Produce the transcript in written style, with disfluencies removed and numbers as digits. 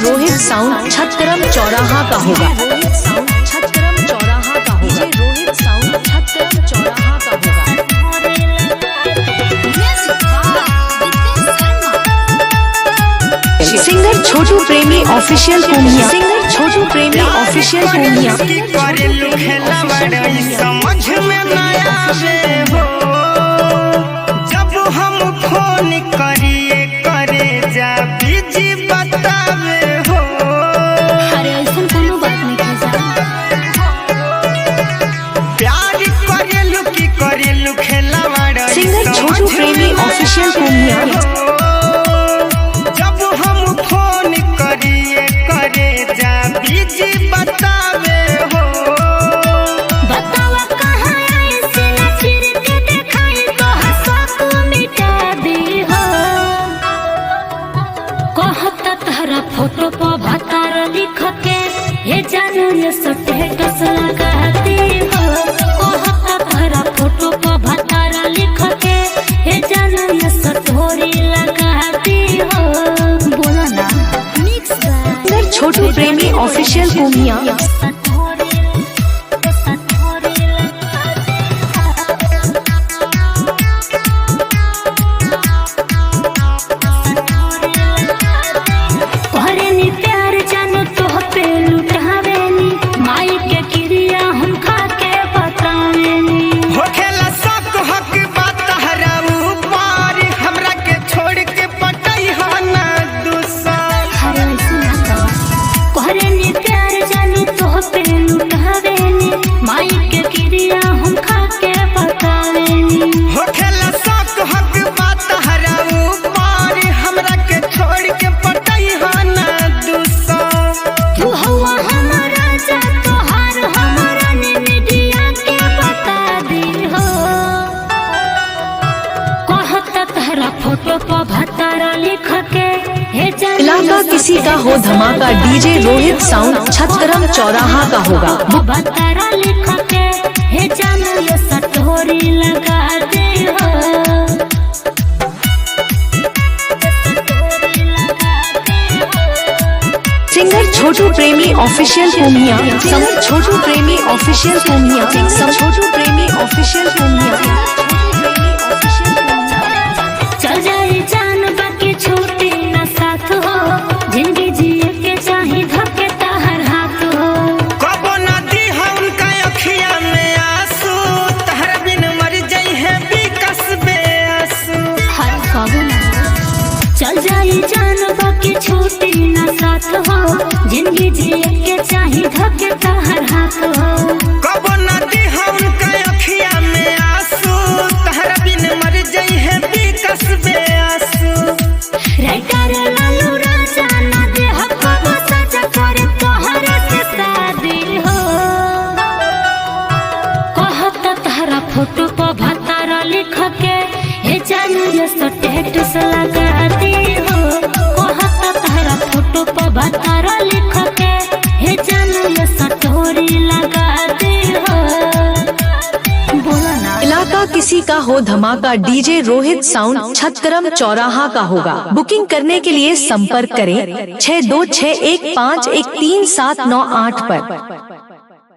Rohit sound छतरम चौराहा का होगा। सिंगर छोटू प्रेमी ऑफिशियल पूर्णिया। सिंगर छोटू प्रेमी ऑफिशियल पूर्णिया। समझ में न आवे हो जब हम फोन करिए करे जा बिजी बतावे हो। अरे ऐसा कोनो बात नहीं प्यार करेलू की करेलू खेलवाड़। सिंगर छोटू प्रेमी ऑफिशियल पूर्णिया। बतावे हो बतावा कहाँ ऐसे न फिर के देखाई तो हंसा को मिटा दी हो। कहता तारा फोटो पर भतार लिख के ये जानू ये स्टेटस लगाती हो। कहता तारा फोटो पर भतार लिख के ये जानू ये स्टोरी लगाती हो। बोला ना सिंगर छोटू प्रेमी ऑफिशियल पूर्णिया। इलाका किसी का हो धमाका डीजे रोहित साउंड छतरम चौराहा का होगा। भतारा लिख के हे जानू ये स्टोरी लगाते हो। सिंगर छोटू प्रेमी ऑफिशियल पूर्णिया। सिंगर छोटू प्रेमी ऑफिशियल पूर्णिया। सिंगर छोटू प्रेमी ऑफिशियल पूर्णिया। चल जाए जान बाकी छोटी न साथ हो। जिंदगी जिए के चाहे धके तहर हाथ हो। कबो नदी है उनका अखिया में आंसू तहर बिन मर जाई है बिकस बेआंसू। हर कबो चल जाए जान बाकी छोटी न साथ हो। जिंदगी जिए के चाहे धके तहर हाथ हो। कबो नदी है उनका अखिया में आंसू तहर बिन मर जाई है बिकस बेआंसू। राइटर लालू राजा ना दे हको सजा करे तोहरे से शादी हो। कहता तारा फोटो पर भतारा लिख के हे जानू ये स्टेटस लगाती हो। कहता तारा फोटो पर भतारा लिख के हे जानू ये स्टोरी लगाती हो। बोला ना इलाका किसी का हो धमाका डीजे रोहित साउंड छतरम चौराहा का होगा। बुकिंग करने के लिए संपर्क करें 6261513798 पर।